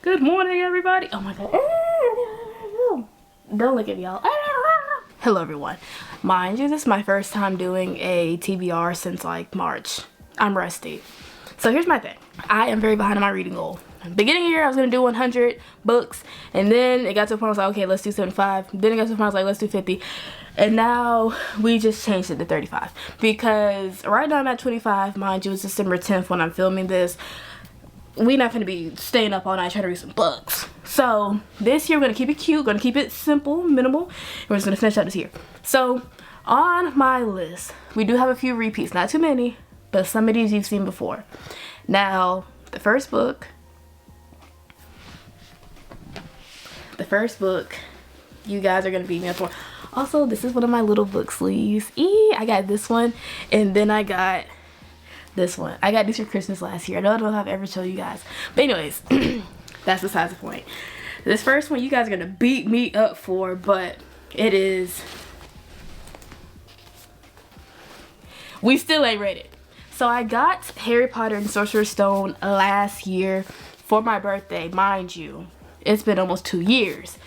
Good morning, everybody. Oh my god. Don't look at me, y'all. Hello, everyone. Mind you, this is my first time doing a TBR since like March. I'm rusty. So here's my thing. I am very behind on my reading goal. Beginning of the year, I was gonna do 100 books, and then it got to a point I was like, okay, let's do 75. Then it got to a point I was like, let's do 50. And now we just changed it to 35 because right now I'm at 25. Mind you, it's December 10th when I'm filming this. We're not gonna be staying up all night trying to read some books. So this year we're gonna keep it cute, gonna keep it simple, minimal. We're just gonna finish out this year. So on my list, we do have a few repeats, not too many, but some of these you've seen before. Now, the first book, you guys are gonna beat me up for. Also, this is one of my little book sleeves. I got this one, and then I got this one. I got these for Christmas last year. I don't know if I've ever showed you guys. But anyways, that's besides the point. This first one you guys are gonna beat me up for, but it is. We still ain't read it. So I got Harry Potter and Sorcerer's Stone last year for my birthday. Mind you, it's been almost 2 years.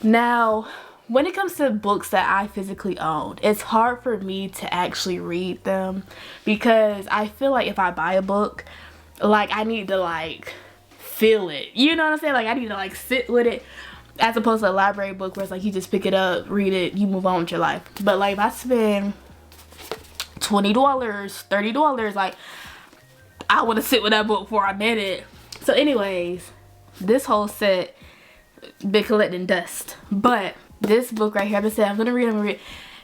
Now, when it comes to books that I physically own, it's hard for me to actually read them because I feel like if I buy a book, like I need to like feel it. You know what I'm saying? Like I need to like sit with it as opposed to a library book where it's like you just pick it up, read it, you move on with your life. But like if I spend $20, $30, like I want to sit with that book before I read it. So anyways, this whole set been collecting dust. But this book right here, I've been saying I'm gonna read.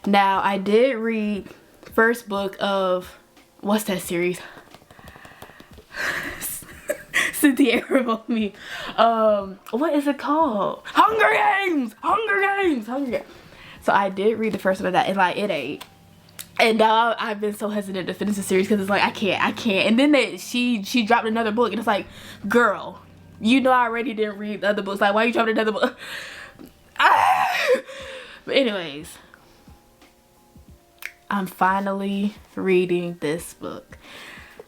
Now I did read first book of what's that series? Cynthia wrote me. What is it called? Hunger Games. So I did read the first one of that, and like it ain't. And now I've been so hesitant to finish the series because it's like I can't. And then she dropped another book, and it's like, girl, you know I already didn't read the other books. Like why you dropped another book? But anyways, I'm finally reading this book.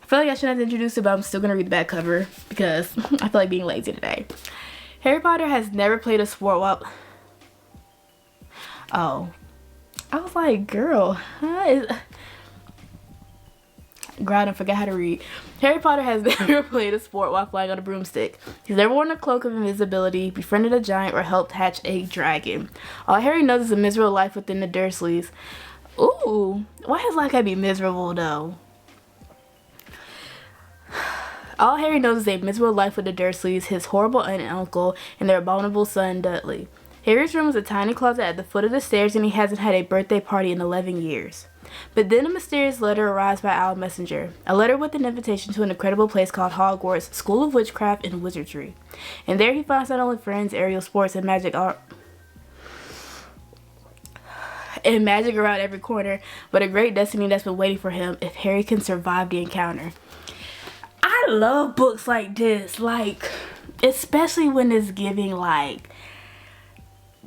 I feel like I shouldn't have introduced it, but I'm still gonna read the back cover because I feel like being lazy today. Harry Potter has never played a sport while. Oh, I was like, girl, huh? Girl, I forgot how to read. Harry Potter has never played a sport while flying on a broomstick. He's never worn a cloak of invisibility, befriended a giant, or helped hatch a dragon. All Harry knows is a miserable life within the Dursleys. Ooh, why has life gotta be miserable though? All Harry knows is a miserable life with the Dursleys, his horrible aunt and uncle, and their abominable son Dudley. Harry's room is a tiny closet at the foot of the stairs, and he hasn't had a birthday party in 11 years. But then a mysterious letter arrives by Owl Messenger. A letter with an invitation to an incredible place called Hogwarts, School of Witchcraft and Wizardry. And there he finds not only friends, aerial sports, and magic art, and magic around every corner, but a great destiny that's been waiting for him if Harry can survive the encounter. I love books like this, like, especially when it's giving, like,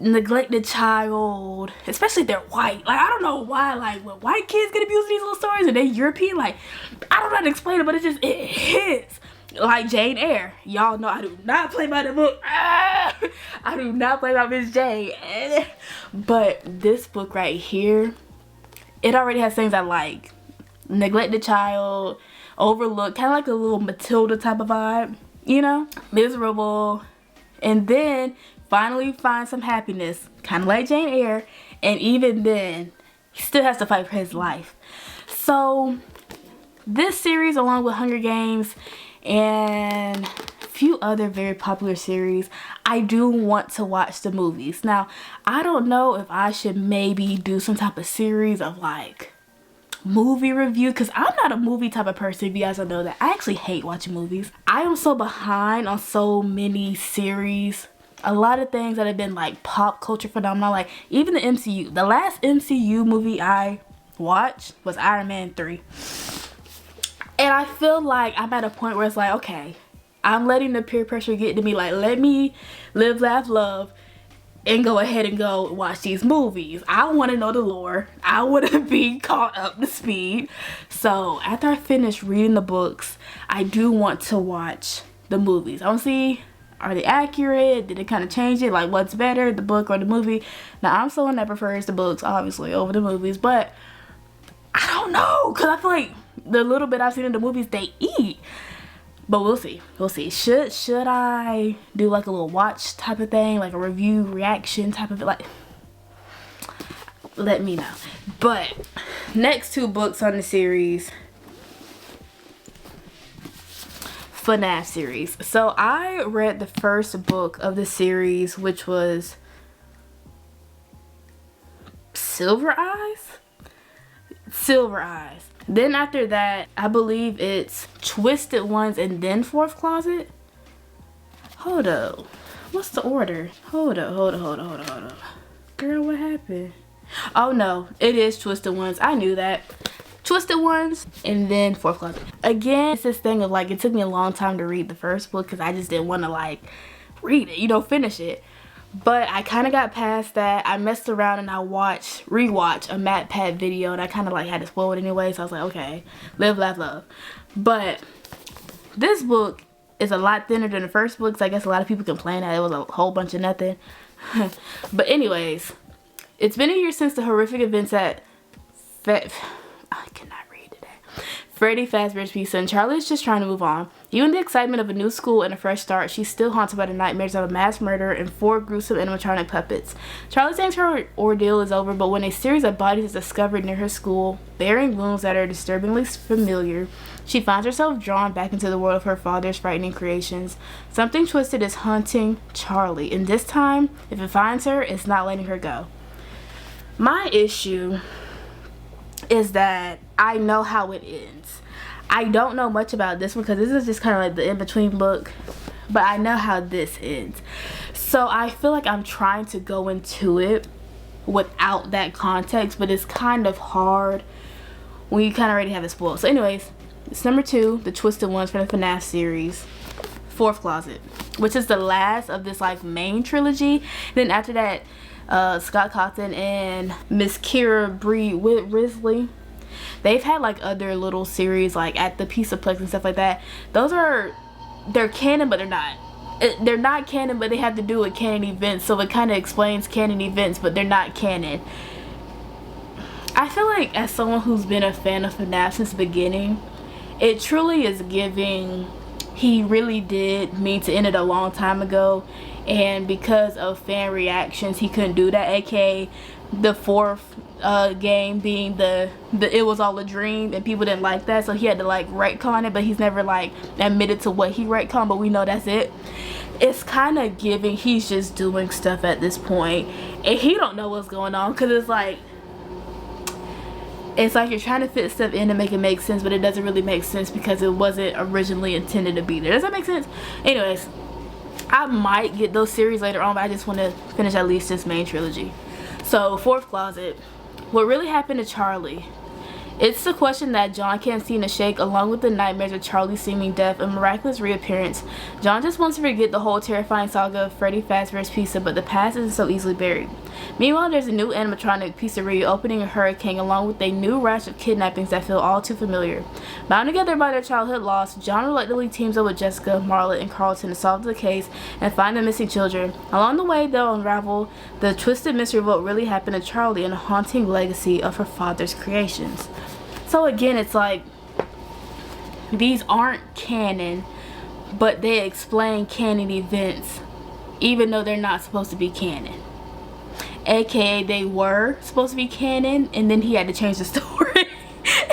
neglected child, especially if they're white. Like, I don't know why, like, when white kids get abused in these little stories and they're European, like, I don't know how to explain it, but it hits. Like Jane Eyre. Y'all know I do not play by the book. I do not play by Miss Jane. But this book right here, it already has things I like. Neglected child, overlooked, kind of like a little Matilda type of vibe, you know? Miserable. And then finally find some happiness, kind of like Jane Eyre, and even then he still has to fight for his life. So this series, along with Hunger Games and a few other very popular series, I do want to watch the movies. Now I don't know if I should maybe do some type of series of like movie review, because I'm not a movie type of person. If you guys don't know that, I actually hate watching movies. I am so behind on so many series. A lot of things that have been like pop culture phenomenon, like even the MCU. The last MCU movie I watched was Iron Man 3. And I feel like I'm at a point where it's like, okay, I'm letting the peer pressure get to me. Like, let me live, laugh, love, and go ahead and go watch these movies. I want to know the lore. I want to be caught up to speed. So after I finish reading the books, I do want to watch the movies. I want to see Are they accurate? Did it kind of change it? Like, what's better, the book or the movie? Now, I'm someone that prefers the books, obviously, over the movies, but I don't know, because I feel like the little bit I've seen in the movies, they eat. But we'll see. We'll see. Should I do like a little watch type of thing, like a review, reaction type of it? Like, let me know. But next 2 books on the series, FNAF series. So I read the first book of the series, which was Silver Eyes. Then after that, I believe it's Twisted Ones and then Fourth Closet. Hold up. What's the order? Hold up. Girl, what happened? Oh no, it is Twisted Ones. I knew that. Twisted Ones and then Fourth Closet. Again, it's this thing of like, it took me a long time to read the first book because I just didn't want to like read it, you know, finish it. But I kind of got past that. I messed around and I rewatched a Matt Pat video, and I kind of like had to spoil it anyway, so I was like, okay, live, laugh, love. But this book is a lot thinner than the first book, so I guess a lot of people complain that it was a whole bunch of nothing. But anyways, it's been a year since the horrific events at I cannot read today. Freddy Fazbear's Pizza, and Charlie's just trying to move on. Even the excitement of a new school and a fresh start, she's still haunted by the nightmares of a mass murder and 4 gruesome animatronic puppets. Charlie thinks her ordeal is over, but when a series of bodies is discovered near her school, bearing wounds that are disturbingly familiar, she finds herself drawn back into the world of her father's frightening creations. Something twisted is haunting Charlie, and this time, if it finds her, it's not letting her go. My issue is that I know how it ends. I don't know much about this one because this is just kind of like the in-between book, but I know how this ends. So I feel like I'm trying to go into it without that context, but it's kind of hard when you kind of already have it spoiled. So anyways, it's number 2, the Twisted Ones from the FNAF series, Fourth Closet, which is the last of this like main trilogy. Then after that, Scott Cawthon and Miss Kira Bree Risley, they've had like other little series like at the Pizza Plex and stuff like that. They're canon, but they're not. They're not canon, but they have to do with canon events, so it kind of explains canon events, but they're not canon. I feel like as someone who's been a fan of FNAF since the beginning, it truly is giving he really did mean to end it a long time ago, and because of fan reactions he couldn't do that, aka the 4th game being the it was all a dream, and people didn't like that, so he had to like retcon it, but he's never like admitted to what he retconned, but we know that's it. It's kind of giving he's just doing stuff at this point and he don't know what's going on, because it's like you're trying to fit stuff in to make it make sense, but it doesn't really make sense because it wasn't originally intended to be there. Does that make sense? Anyways, I might get those series later on, but I just want to finish at least this main trilogy. So, Fourth Closet. What really happened to Charlie? It's the question that John can't seem to shake, along with the nightmares of Charlie's seeming death and miraculous reappearance. John just wants to forget the whole terrifying saga of Freddy Fazbear's Pizza, but the past isn't so easily buried. Meanwhile, there's a new animatronic pizzeria opening in Hurricane, along with a new rash of kidnappings that feel all too familiar. Bound together by their childhood loss, John reluctantly teams up with Jessica, Marla, and Carlton to solve the case and find the missing children. Along the way, they'll unravel the twisted mystery of what really happened to Charlie and a haunting legacy of her father's creations. So again, it's like these aren't canon, but they explain canon events even though they're not supposed to be canon. AKA they were supposed to be canon, and then he had to change the story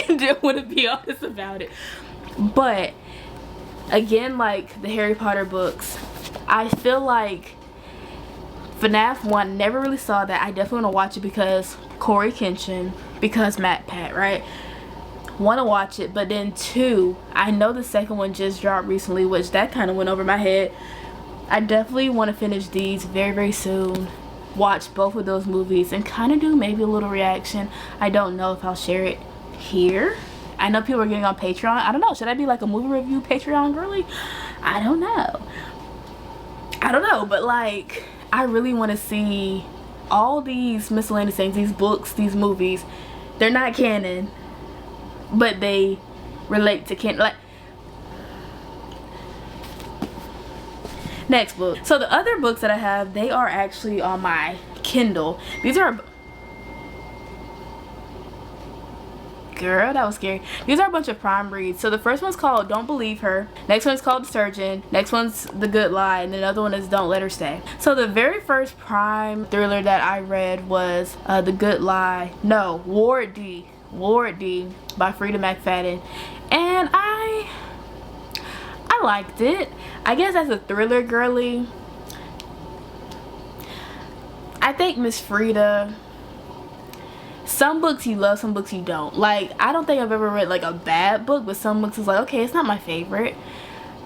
and didn't want to be honest about it. But again, like the Harry Potter books, I feel like FNAF 1, never really saw that. I definitely want to watch it because Corey Kenshin, because Matt Pat, right? Want to watch it. But then 2, I know the second one just dropped recently, which that kind of went over my head. I definitely want to finish these very, very soon. Watch both of those movies and kind of do maybe a little reaction. I don't know if I'll share it here. I know people are getting on Patreon. I don't know. Should I be like a movie review Patreon girly? I don't know. But like, I really want to see all these miscellaneous things, these books, these movies. They're not canon, but they relate to canon. Like, Next book. So the other books that I have, they are actually on my Kindle. These are, girl, that was scary. These are a bunch of prime reads. So the first one's called Don't Believe Her. Next one's called The Surgeon. Next one's The Good Lie. And the other one is Don't Let Her Stay. So the very first prime thriller that I read was The Good Lie. No, Ward D. Ward D by Frida McFadden. And I liked it. I guess as a thriller girly, I think Miss Frida, some books you love, some books you don't. Like, I don't think I've ever read like a bad book, but some books is like, okay, it's not my favorite.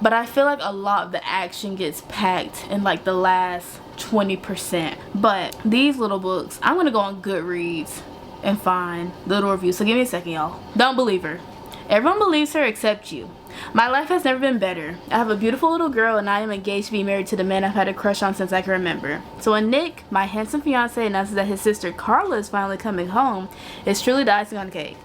But I feel like a lot of the action gets packed in like the last 20%. But these little books, I'm gonna go on Goodreads and find little reviews. So give me a second, y'all. Don't Believe Her. Everyone believes her except you. My life has never been better. I have a beautiful little girl and I am engaged to be married to the man I've had a crush on since I can remember. So when Nick, my handsome fiance, announces that his sister Carla is finally coming home, it's truly the icing on the cake.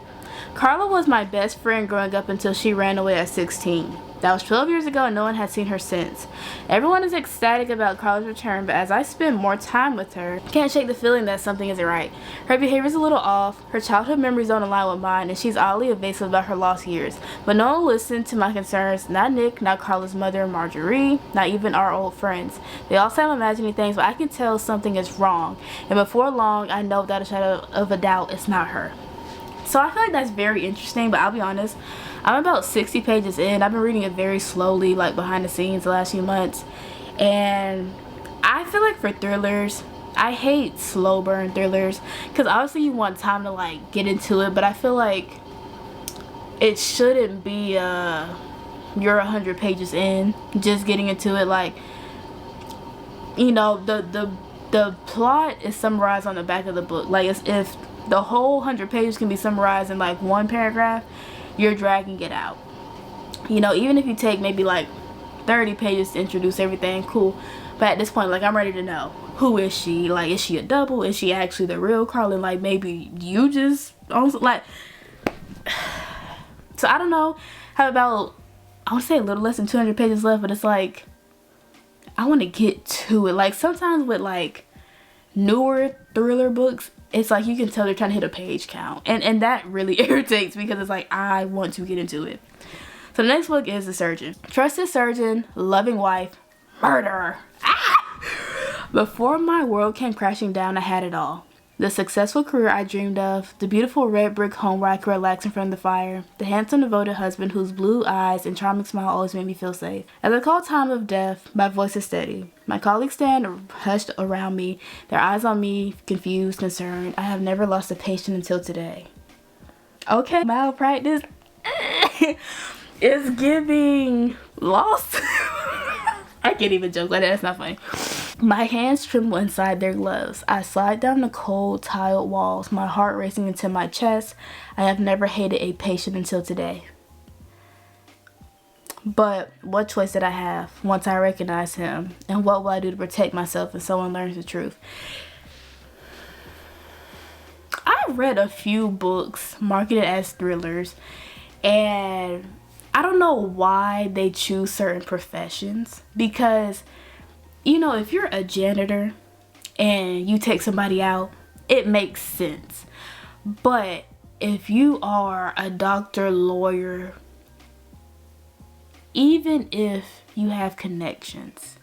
Carla was my best friend growing up until she ran away at 16. That was 12 years ago and no one has seen her since. Everyone is ecstatic about Carla's return, but as I spend more time with her, I can't shake the feeling that something isn't right. Her behavior is a little off, her childhood memories don't align with mine, and she's oddly evasive about her lost years. But no one listened to my concerns, not Nick, not Carla's mother, Marjorie, not even our old friends. They all say I'm imagining things, but I can tell something is wrong, and before long, I know without a shadow of a doubt it's not her. So I feel like that's very interesting, but I'll be honest, I'm about 60 pages in. I've been reading it very slowly, like behind the scenes the last few months. And I feel like for thrillers, I hate slow burn thrillers because obviously you want time to like get into it, but I feel like it shouldn't be you're 100 pages in just getting into it. Like, you know, the plot is summarized on the back of the book. Like, if the whole 100 pages can be summarized in like one paragraph, you're dragging it out. You know, even if you take maybe like 30 pages to introduce everything, cool. But at this point, like, I'm ready to know, who is she? Like, is she a double? Is she actually the real Carla? Like, maybe you just also like. So I don't know. How about, I want to say a little less than 200 pages left, but it's like, I want to get to it. Like, sometimes with like newer thriller books, it's like you can tell they're trying to hit a page count, and that really irritates me because it's like I want to get into it. So the next book is The Surgeon. Trusted surgeon, loving wife, murderer. Before my world came crashing down, I had it all. The successful career I dreamed of, the beautiful red brick home where I could relax in front of the fire, the handsome devoted husband whose blue eyes and charming smile always made me feel safe. As I call time of death, my voice is steady. My colleagues stand hushed around me, their eyes on me, confused, concerned. I have never lost a patient until today. Okay, malpractice is giving lost. I can't even joke like that, that's not funny. My hands tremble inside their gloves. I slide down the cold, tiled walls, my heart racing into my chest. I have never hated a patient until today. But what choice did I have once I recognize him? And what will I do to protect myself if someone learns the truth? I read a few books marketed as thrillers, and I don't know why they choose certain professions, because, you know, if you're a janitor and you take somebody out, it makes sense. But if you are a doctor, lawyer, even if you have connections,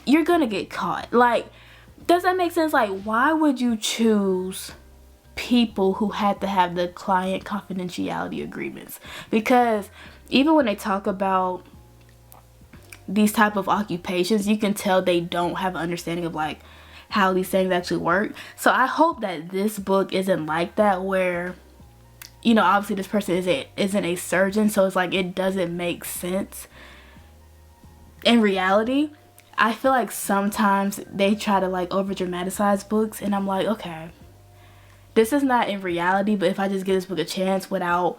you're gonna get caught. Like, does that make sense? Like, why would you choose people who had to have the client confidentiality agreements? Because even when they talk about these type of occupations, you can tell they don't have an understanding of like how these things actually work. So I hope that this book isn't like that, where, you know, obviously this person isn't a surgeon, so it's like it doesn't make sense in reality. I feel like sometimes they try to like over dramatize books, and I'm like, okay, this is not in reality, but if I just give this book a chance without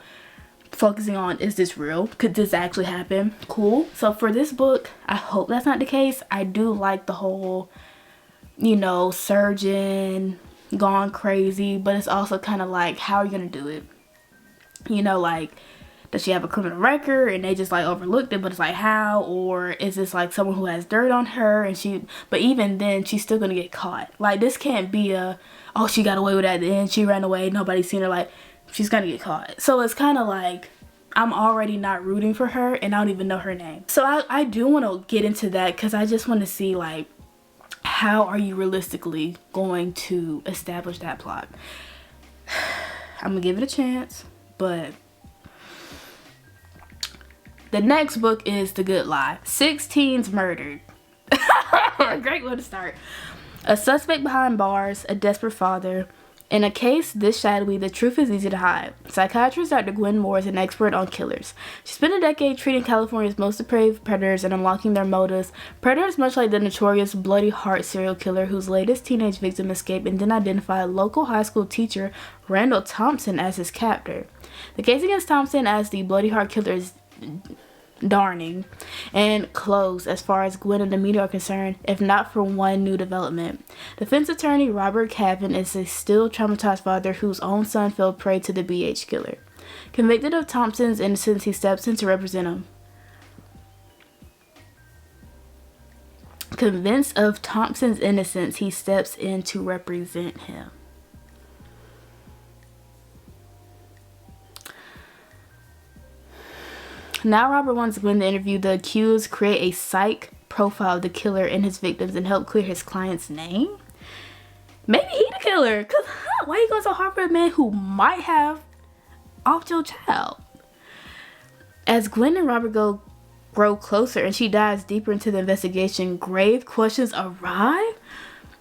focusing on, is this real? Could this actually happen? Cool. So for this book, I hope that's not the case. I do like the whole, you know, surgeon gone crazy, but it's also kind of like, how are you gonna do it? You know, like, Does she have a criminal record and they just like overlooked it, but it's like how? Or is this like someone who has dirt on her and but even then she's still gonna get caught. Like this can't be oh, she got away with that at the end, she ran away, nobody's seen her. Like she's gonna get caught. So it's kind of like I'm already not rooting for her and I don't even know her name. So I do want to get into that because I just want to see like how are you realistically going to establish that plot. I'm gonna give it a chance, but the next book is The Good Lie. 6 teens murdered. A great way to start. A suspect behind bars, a desperate father. In a case this shadowy, the truth is easy to hide. Psychiatrist Dr. Gwen Moore is an expert on killers. She spent a decade treating California's most depraved predators and unlocking their motives. Predators much like the notorious Bloody Heart serial killer whose latest teenage victim escaped and then identified local high school teacher Randall Thompson as his captor. The case against Thompson as the Bloody Heart killer is darning and closed as far as Gwen and the media are concerned, if not for one new development. Defense attorney Robert Cavan is a still traumatized father whose own son fell prey to the BH killer. Convicted of Thompson's innocence, he steps in to represent him. Convinced of Thompson's innocence, he steps in to represent him. Now Robert wants Gwen to interview the accused, create a psych profile of the killer and his victims, and help clear his client's name. Maybe he the killer, cause why are you going so hard for a man who might have offed your child? As Gwen and Robert grow closer and she dives deeper into the investigation, grave questions arrive.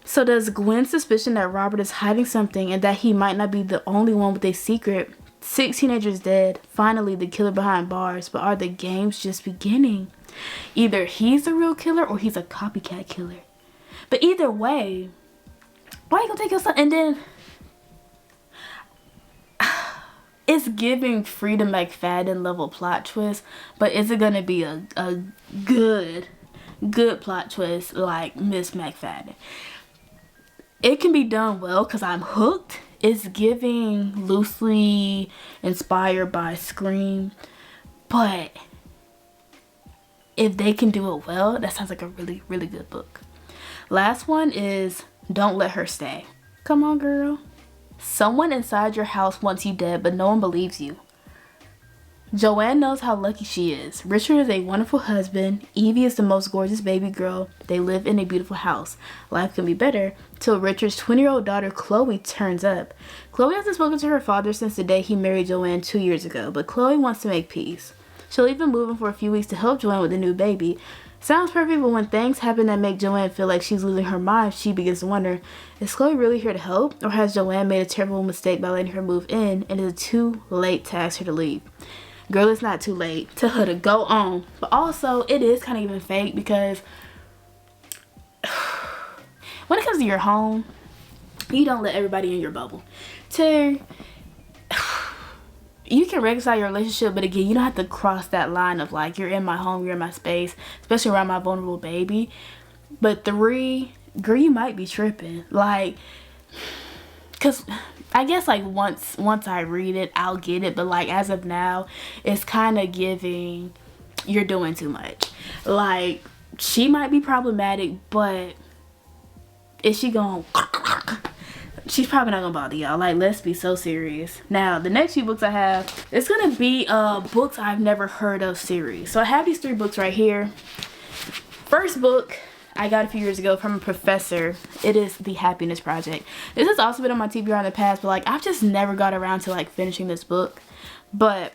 So does Gwen's suspicion that Robert is hiding something and that he might not be the only one with a secret? 6 teenagers dead, finally the killer behind bars, but are the games just beginning? Either he's the real killer or he's a copycat killer. But either way, why you gonna take your son? And then it's giving Freedom McFadden level plot twist, but is it gonna be a good plot twist like Miss McFadden? It can be done well because I'm hooked. It's giving loosely inspired by Scream, but if they can do it well, that sounds like a really, really good book. Last one is Don't Let Her Stay. Come on, girl. Someone inside your house wants you dead, but no one believes you. Joanne knows how lucky she is. Richard is a wonderful husband. Evie is the most gorgeous baby girl. They live in a beautiful house. Life can be better till Richard's 20-year-old daughter Chloe turns up. Chloe hasn't spoken to her father since the day he married Joanne 2 years ago, but Chloe wants to make peace. She'll even move in for a few weeks to help Joanne with the new baby. Sounds perfect, but when things happen that make Joanne feel like she's losing her mind, she begins to wonder, is Chloe really here to help? Or has Joanne made a terrible mistake by letting her move in, and is it too late to ask her to leave? Girl, it's not too late. Tell her to go on. But also, it is kind of even fake because when it comes to your home, you don't let everybody in your bubble. 2, you can reconcile your relationship, but again, you don't have to cross that line of like, you're in my home, you're in my space, especially around my vulnerable baby. But 3, girl, you might be tripping. Like, because I guess like once I read it, I'll get it. But like as of now, it's kind of giving you're doing too much. Like she might be problematic, but is she going? She's probably not gonna bother y'all. Like let's be so serious. Now the next few books I have, it's gonna be books I've never heard of series. So I have these 3 books right here. First book I got a few years ago from a professor. It is The Happiness Project. This has also been on my TBR in the past, but like I've just never got around to like finishing this book. But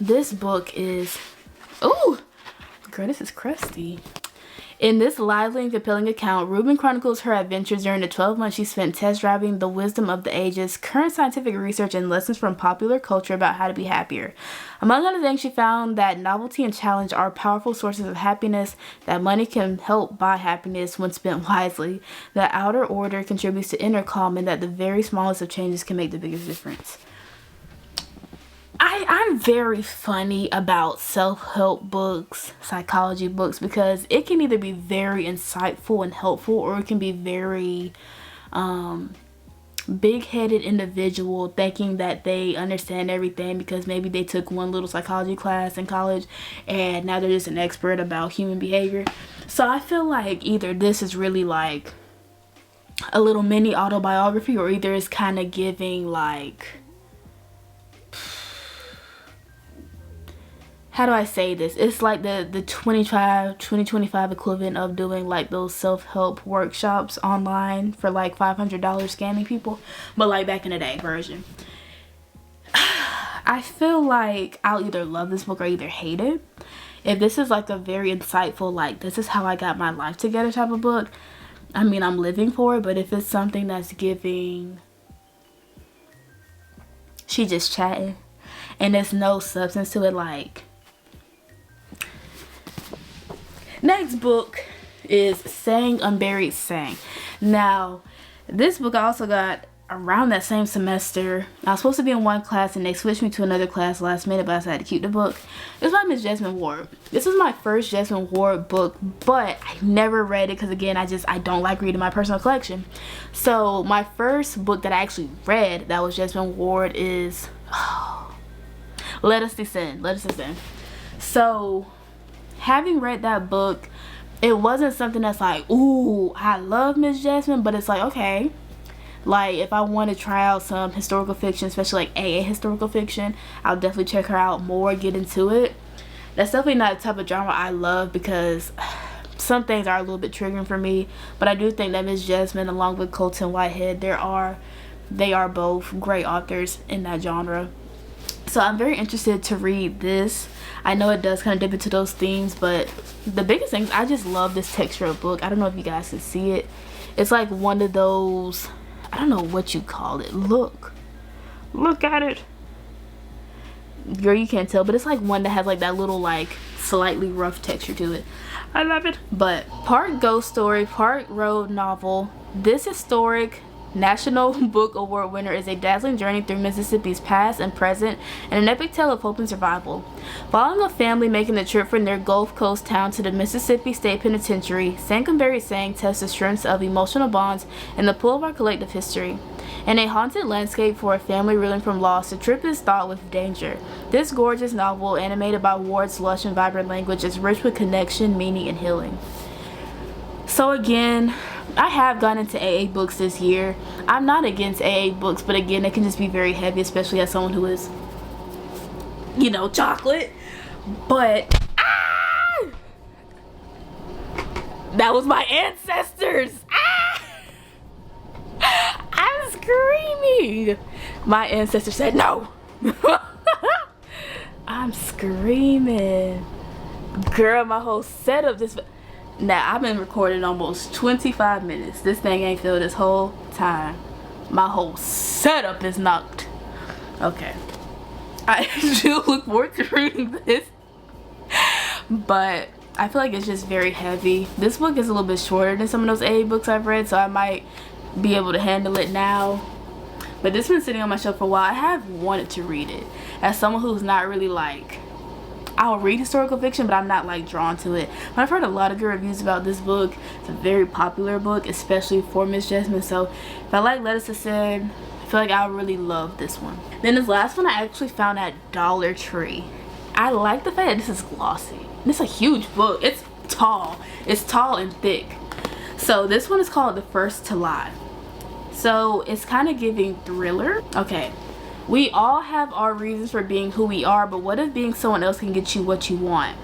this book is, ooh, girl, this is crusty. In this lively and compelling account, Reuben chronicles her adventures during the 12 months she spent test driving the wisdom of the ages, current scientific research, and lessons from popular culture about how to be happier. Among other things, she found that novelty and challenge are powerful sources of happiness, that money can help buy happiness when spent wisely, that outer order contributes to inner calm, and that the very smallest of changes can make the biggest difference. I'm very funny about self-help books, psychology books, because it can either be very insightful and helpful, or it can be very big-headed individual thinking that they understand everything because maybe they took one little psychology class in college and now they're just an expert about human behavior. So I feel like either this is really like a little mini autobiography, or either it's kind of giving like, how do I say this? It's like the 2025 equivalent of doing like those self-help workshops online for like $500 scamming people, but like back in the day version. I feel like I'll either love this book or either hate it. If this is like a very insightful, like this is how I got my life together type of book, I mean, I'm living for it. But if it's something that's giving, she just chatting and there's no substance to it, like, next book is Sang Unburied Sang. Now, this book I also got around that same semester. I was supposed to be in one class and they switched me to another class last minute, but I decided to keep the book. It's by Miss Jesmyn Ward. This was my first Jesmyn Ward book, but I never read it because, again, I don't like reading my personal collection. So my first book that I actually read that was Jesmyn Ward is Let Us Descend. Let Us Descend. So having read that book, it wasn't something that's like, ooh, I love Miss Jesmyn, but it's like, okay, like if I want to try out some historical fiction, especially like AA historical fiction, I'll definitely check her out more, get into it. That's definitely not the type of genre I love because some things are a little bit triggering for me, but I do think that Miss Jesmyn, along with Colton Whitehead, they are both great authors in that genre. So I'm very interested to read this. I know it does kind of dip into those themes, but the biggest thing is I just love this texture of book. I don't know if you guys can see it. It's like one of those, I don't know what you call it. Look at it. Girl, you can't tell, but it's like one that has like that little like slightly rough texture to it. I love it. But part ghost story, part road novel. This historic National Book Award winner is a dazzling journey through Mississippi's past and present, and an epic tale of hope and survival. Following a family making the trip from their Gulf Coast town to the Mississippi State Penitentiary, Sang Unburied Sang tests the strengths of emotional bonds and the pull of our collective history. In a haunted landscape for a family reeling from loss, the trip is fraught with danger. This gorgeous novel, animated by Ward's lush and vibrant language, is rich with connection, meaning, and healing. So again, I have gone into AA books this year. I'm not against AA books, but again, it can just be very heavy, especially as someone who is, you know, chocolate. But that was my ancestors. I'm screaming. My ancestor said no. I'm screaming. Girl, my whole setup just... Now, I've been recording almost 25 minutes. This thing ain't filled this whole time. My whole setup is knocked. Okay. I do look forward to reading this. But I feel like it's just very heavy. This book is a little bit shorter than some of those AA books I've read, so I might be able to handle it now. But this has been sitting on my shelf for a while. I have wanted to read it. As someone who's not really like... I'll read historical fiction, but I'm not like drawn to it. But I've heard a lot of good reviews about this book. It's a very popular book, especially for Miss Jesmyn. So if I like Let Us Descend, I feel like I really love this one. Then this last one I actually found at Dollar Tree. I like the fact that this is glossy. This is a huge book. It's tall. It's tall and thick. So this one is called The First to Lie. So it's kind of giving thriller. Okay. We all have our reasons for being who we are, but what if being someone else can get you what you want?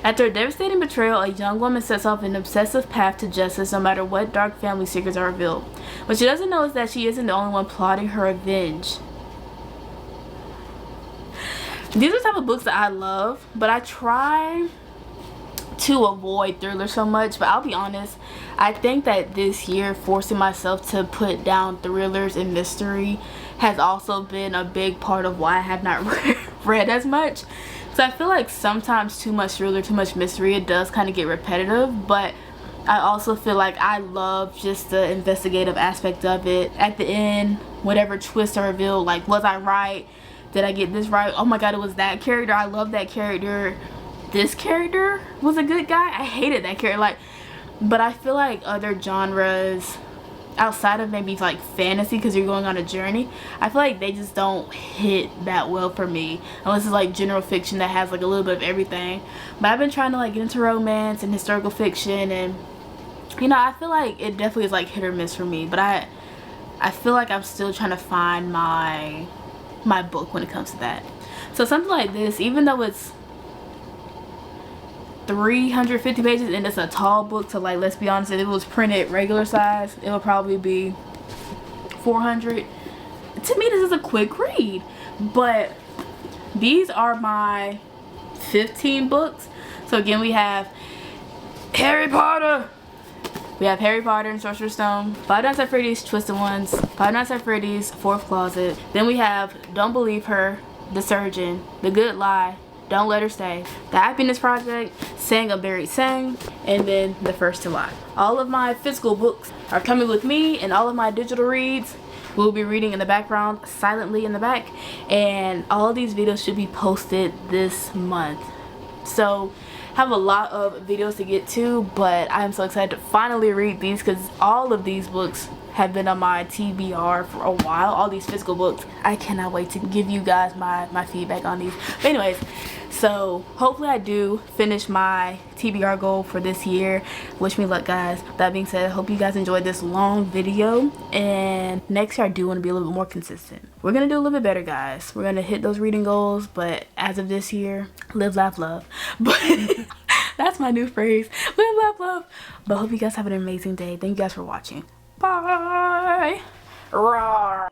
After a devastating betrayal, a young woman sets off an obsessive path to justice no matter what dark family secrets are revealed. What she doesn't know is that she isn't the only one plotting her revenge. These are the type of books that I love, but I try to avoid thriller so much. But I'll be honest, I think that this year forcing myself to put down thrillers and mystery has also been a big part of why I have not read as much. So I feel like sometimes too much thriller, too much mystery, it does kind of get repetitive. But I also feel like I love just the investigative aspect of it. At the end, whatever twists are revealed, like, was I right? Did I get this right? Oh my god, it was that character. I love that character. This character was a good guy. I hated that character. Like, but I feel like other genres, outside of maybe like fantasy because you're going on a journey, I feel like they just don't hit that well for me unless it's like general fiction that has like a little bit of everything. But I've been trying to like get into romance and historical fiction, and you know, I feel like it definitely is like hit or miss for me, but I feel like I'm still trying to find my book when it comes to that. So something like this, even though it's 350 pages and it's a tall book, so like, let's be honest, if it was printed regular size, it would probably be 400. To me, this is a quick read. But these are my 15 books. So again, we have Harry Potter. We have Harry Potter and Sorcerer's Stone, Five Nights at Freddy's Twisted Ones, Five Nights at Freddy's Fourth Closet. Then we have Don't Believe Her, The Surgeon, The Good Lie, Don't Let Her Stay, The Happiness Project, Sang a Buried Sang, and then The First to Lie. All of my physical books are coming with me, and all of my digital reads we'll be reading in the background, silently in the back, and all of these videos should be posted this month. So have a lot of videos to get to, but I'm so excited to finally read these because all of these books have been on my TBR for a while. All these physical books. I cannot wait to give you guys my feedback on these. But anyways, so hopefully I do finish my TBR goal for this year. Wish me luck, guys. That being said, I hope you guys enjoyed this long video, and next year I do want to be a little bit more consistent. We're gonna do a little bit better, guys. We're gonna hit those reading goals, but as of this year, live, laugh, love. But that's my new phrase, live, laugh, love. But I hope you guys have an amazing day. Thank you guys for watching. Bye. Rawr.